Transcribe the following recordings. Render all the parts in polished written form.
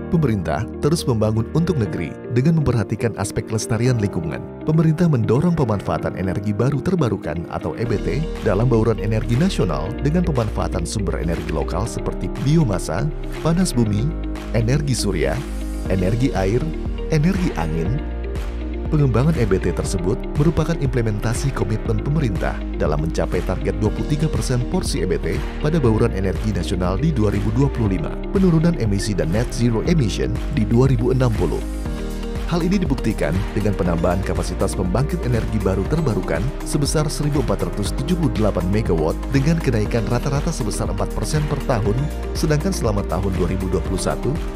Pemerintah terus membangun untuk negeri dengan memperhatikan aspek kelestarian lingkungan. Pemerintah mendorong pemanfaatan energi baru terbarukan atau EBT dalam bauran energi nasional dengan pemanfaatan sumber energi lokal seperti biomasa, panas bumi, energi surya, energi air, energi angin. Pengembangan EBT tersebut merupakan implementasi komitmen pemerintah dalam mencapai target 23% porsi EBT pada bauran energi nasional di 2025, penurunan emisi dan net zero emission di 2060. Hal ini dibuktikan dengan penambahan kapasitas pembangkit energi baru terbarukan sebesar 1.478 MW dengan kenaikan rata-rata sebesar 4% per tahun, sedangkan selama tahun 2021,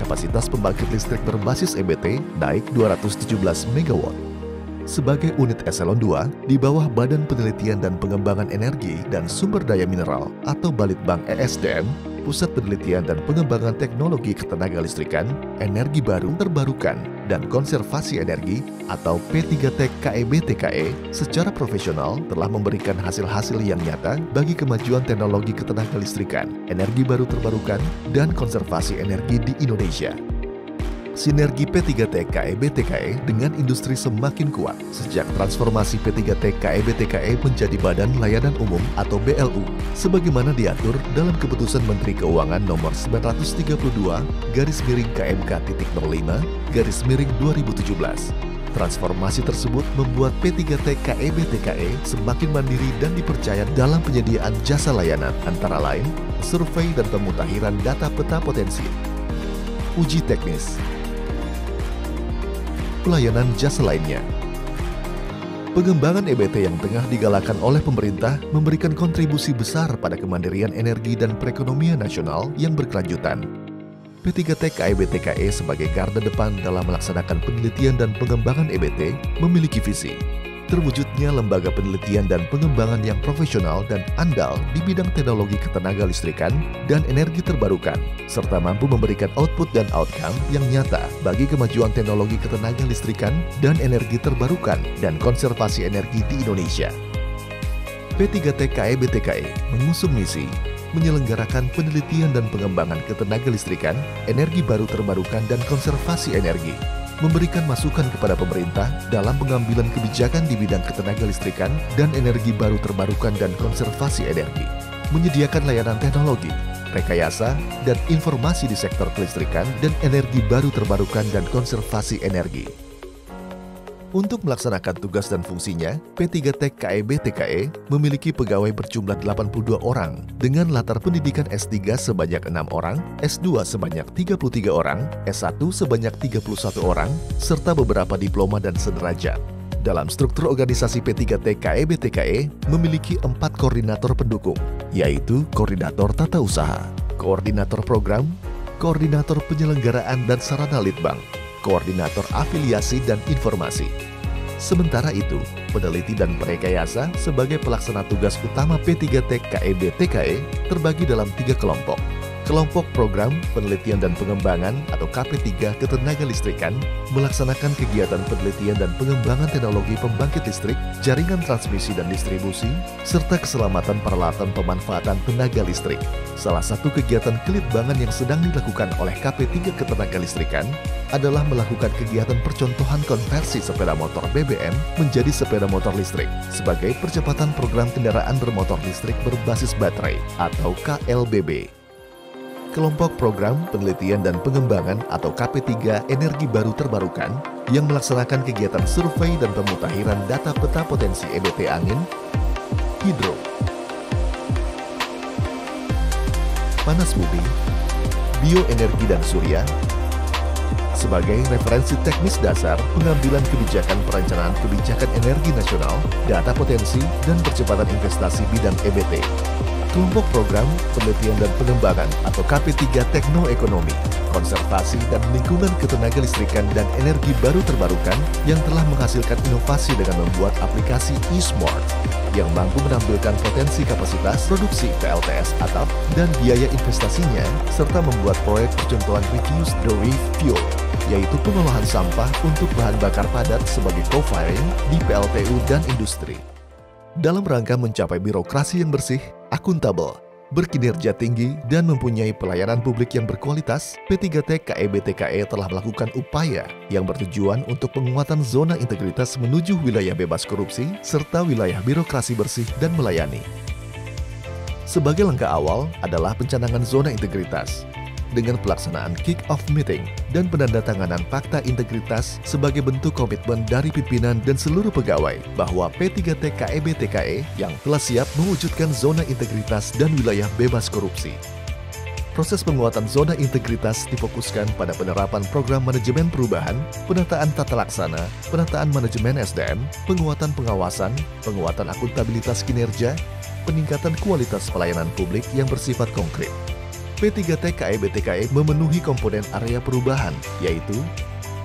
kapasitas pembangkit listrik berbasis EBT naik 217 MW. Sebagai unit eselon 2 di bawah Badan Penelitian dan Pengembangan Energi dan Sumber Daya Mineral atau Balitbang ESDM, Pusat Penelitian dan Pengembangan Teknologi Ketenagalistrikan, Energi Baru Terbarukan, dan Konservasi Energi atau P3T KEBTKE secara profesional telah memberikan hasil-hasil yang nyata bagi kemajuan teknologi ketenagalistrikan, energi baru terbarukan, dan konservasi energi di Indonesia. Sinergi P3T KEBTKE dengan industri semakin kuat sejak transformasi P3T KEBTKE menjadi Badan Layanan Umum atau BLU, sebagaimana diatur dalam Keputusan Menteri Keuangan Nomor 932/KMK.05/2017. Transformasi tersebut membuat P3T KEBTKE semakin mandiri dan dipercaya dalam penyediaan jasa layanan, antara lain survei dan pemutakhiran data peta potensi, uji teknis, pelayanan jasa lainnya. Pengembangan EBT yang tengah digalakan oleh pemerintah memberikan kontribusi besar pada kemandirian energi dan perekonomian nasional yang berkelanjutan. P3T KEBTKE sebagai garda depan dalam melaksanakan penelitian dan pengembangan EBT memiliki visi terwujudnya lembaga penelitian dan pengembangan yang profesional dan andal di bidang teknologi ketenagalistrikan dan energi terbarukan, serta mampu memberikan output dan outcome yang nyata bagi kemajuan teknologi ketenagalistrikan dan energi terbarukan dan konservasi energi di Indonesia. P3T KEBTKE mengusung misi menyelenggarakan penelitian dan pengembangan ketenagalistrikan, energi baru terbarukan dan konservasi energi, memberikan masukan kepada pemerintah dalam pengambilan kebijakan di bidang ketenagalistrikan dan energi baru terbarukan dan konservasi energi, menyediakan layanan teknologi, rekayasa, dan informasi di sektor kelistrikan dan energi baru terbarukan dan konservasi energi. Untuk melaksanakan tugas dan fungsinya, P3T KEBTKE memiliki pegawai berjumlah 82 orang dengan latar pendidikan S3 sebanyak 6 orang, S2 sebanyak 33 orang, S1 sebanyak 31 orang, serta beberapa diploma dan sederajat. Dalam struktur organisasi P3T KEBTKE memiliki 4 koordinator pendukung, yaitu Koordinator Tata Usaha, Koordinator Program, Koordinator Penyelenggaraan dan Sarana Litbang, Koordinator Afiliasi dan Informasi. Sementara itu, peneliti dan perekayasa sebagai pelaksana tugas utama P3T KEBTKE terbagi dalam 3 kelompok. Kelompok Program, Penelitian dan Pengembangan atau KP3 Ketenagalistrikan melaksanakan kegiatan penelitian dan pengembangan teknologi pembangkit listrik, jaringan transmisi dan distribusi, serta keselamatan peralatan pemanfaatan tenaga listrik. Salah satu kegiatan kelitbangan yang sedang dilakukan oleh KP3 Ketenagalistrikan adalah melakukan kegiatan percontohan konversi sepeda motor BBM menjadi sepeda motor listrik sebagai percepatan program kendaraan bermotor listrik berbasis baterai atau KLBB. Kelompok Program, Penelitian dan Pengembangan atau KP3 Energi Baru Terbarukan yang melaksanakan kegiatan survei dan pemutakhiran data peta potensi EBT angin, hidro, panas bumi, bioenergi dan surya, sebagai referensi teknis dasar pengambilan kebijakan perencanaan kebijakan energi nasional, data potensi, dan percepatan investasi bidang EBT. Kelompok Program, Penelitian dan Pengembangan atau KP3 Teknoekonomi, Konservasi dan Lingkungan Ketenagalistrikan dan Energi Baru Terbarukan yang telah menghasilkan inovasi dengan membuat aplikasi eSmart yang mampu menampilkan potensi kapasitas produksi PLTS atap dan biaya investasinya, serta membuat proyek percontohan Reduce the Reef Fuel, yaitu pengolahan sampah untuk bahan bakar padat sebagai co-firing di PLTU dan industri. Dalam rangka mencapai birokrasi yang bersih, akuntabel, Berkinerja tinggi dan mempunyai pelayanan publik yang berkualitas, P3T KEB-TKE telah melakukan upaya yang bertujuan untuk penguatan zona integritas menuju wilayah bebas korupsi serta wilayah birokrasi bersih dan melayani. Sebagai langkah awal adalah pencanangan zona integritas dengan pelaksanaan kick-off meeting dan penandatanganan fakta integritas sebagai bentuk komitmen dari pimpinan dan seluruh pegawai bahwa P3T KEB-TKE yang telah siap mewujudkan zona integritas dan wilayah bebas korupsi. Proses penguatan zona integritas difokuskan pada penerapan program manajemen perubahan, penataan tata laksana, penataan manajemen SDM, penguatan pengawasan, penguatan akuntabilitas kinerja, peningkatan kualitas pelayanan publik yang bersifat konkret. P3T KEB-TKE memenuhi komponen area perubahan, yaitu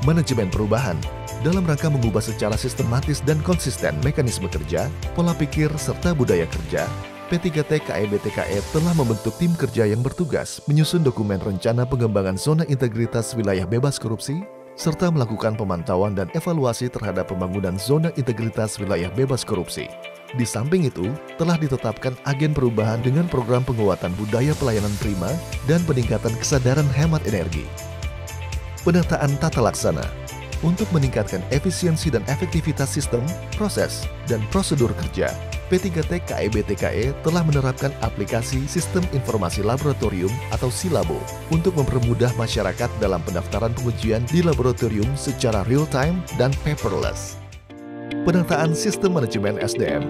manajemen perubahan, dalam rangka mengubah secara sistematis dan konsisten mekanisme kerja, pola pikir, serta budaya kerja. P3T KEB-TKE telah membentuk tim kerja yang bertugas menyusun dokumen rencana pengembangan zona integritas wilayah bebas korupsi, serta melakukan pemantauan dan evaluasi terhadap pembangunan zona integritas wilayah bebas korupsi. Di samping itu, telah ditetapkan agen perubahan dengan program penguatan budaya pelayanan prima dan peningkatan kesadaran hemat energi. Penataan tata laksana untuk meningkatkan efisiensi dan efektivitas sistem, proses, dan prosedur kerja. P3T KEB-TKE telah menerapkan aplikasi Sistem Informasi Laboratorium atau SILABO untuk mempermudah masyarakat dalam pendaftaran pengujian di laboratorium secara real-time dan paperless. Penataan sistem manajemen SDM.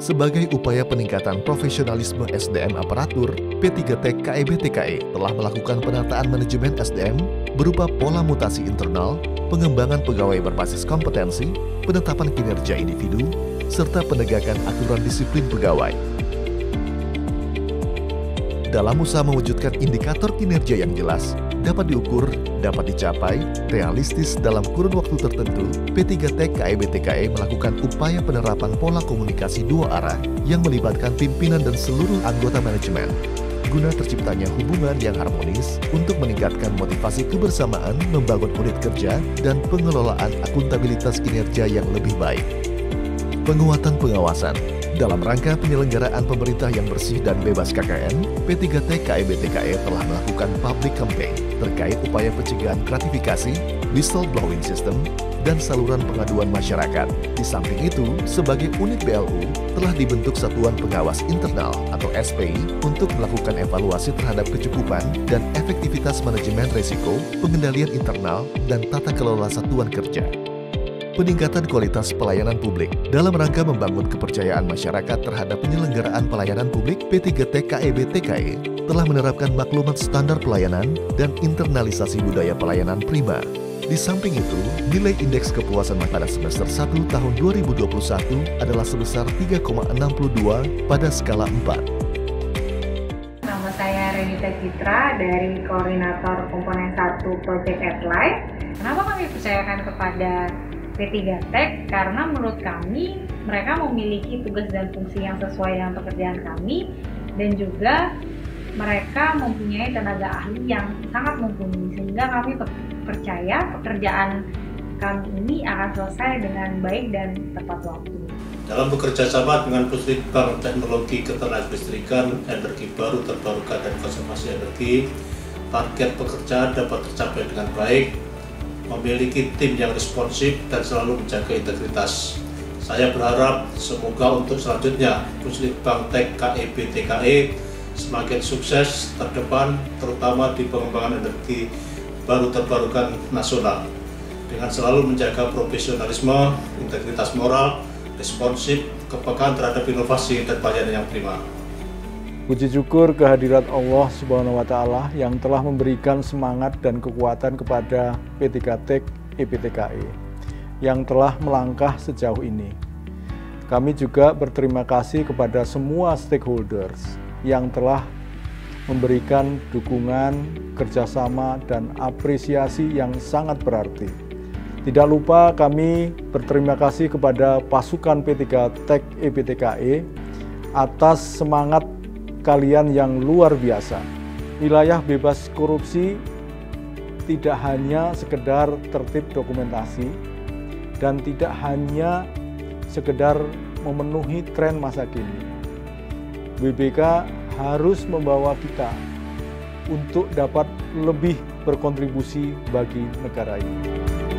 Sebagai upaya peningkatan profesionalisme SDM aparatur, P3T KEB-TKE telah melakukan penataan manajemen SDM berupa pola mutasi internal, pengembangan pegawai berbasis kompetensi, penetapan kinerja individu, serta penegakan aturan disiplin pegawai. Dalam usaha mewujudkan indikator kinerja yang jelas, dapat diukur, dapat dicapai, realistis dalam kurun waktu tertentu, P3T KEB-TKE melakukan upaya penerapan pola komunikasi dua arah yang melibatkan pimpinan dan seluruh anggota manajemen, guna terciptanya hubungan yang harmonis untuk meningkatkan motivasi kebersamaan membangun unit kerja dan pengelolaan akuntabilitas kinerja yang lebih baik. Penguatan pengawasan. Dalam rangka penyelenggaraan pemerintah yang bersih dan bebas KKN, P3T KEB-TKE telah melakukan public campaign terkait upaya pencegahan gratifikasi, whistleblowing system, dan saluran pengaduan masyarakat. Di samping itu, sebagai unit BLU, telah dibentuk Satuan Pengawas Internal atau SPI untuk melakukan evaluasi terhadap kecukupan dan efektivitas manajemen risiko, pengendalian internal, dan tata kelola satuan kerja. Peningkatan kualitas pelayanan publik. Dalam rangka membangun kepercayaan masyarakat terhadap penyelenggaraan pelayanan publik, P3T KEB-TKE telah menerapkan maklumat standar pelayanan dan internalisasi budaya pelayanan prima. Di samping itu, nilai indeks kepuasan pada semester 1 tahun 2021 adalah sebesar 3,62 pada skala 4. Nama saya Renita Citra dari Koordinator Komponen 1 Project Adlight. Kenapa kami percayakan kepada P3T? Karena menurut kami mereka memiliki tugas dan fungsi yang sesuai dengan pekerjaan kami, dan juga mereka mempunyai tenaga ahli yang sangat mumpuni, sehingga kami percaya pekerjaan kami ini akan selesai dengan baik dan tepat waktu. Dalam bekerja sama dengan Puslitbang Teknologi Ketenagalistrikan, Energi Baru Terbarukan dan Konservasi Energi, target pekerjaan dapat tercapai dengan baik, memiliki tim yang responsif dan selalu menjaga integritas. Saya berharap semoga untuk selanjutnya Puslitbang KEB-TKE semakin sukses terdepan, terutama di pengembangan energi baru terbarukan nasional, dengan selalu menjaga profesionalisme, integritas moral, responsif, kepekaan terhadap inovasi dan pelayanan yang prima. Puji syukur kehadirat Allah Subhanahu wa Ta'ala yang telah memberikan semangat dan kekuatan kepada P3T KEB-TKE yang telah melangkah sejauh ini. Kami juga berterima kasih kepada semua stakeholders yang telah memberikan dukungan, kerjasama, dan apresiasi yang sangat berarti. Tidak lupa kami berterima kasih kepada pasukan P3T KEB-TKE atas semangat kalian yang luar biasa. Wilayah bebas korupsi tidak hanya sekedar tertib dokumentasi dan tidak hanya sekedar memenuhi tren masa kini. WBK harus membawa kita untuk dapat lebih berkontribusi bagi negara ini.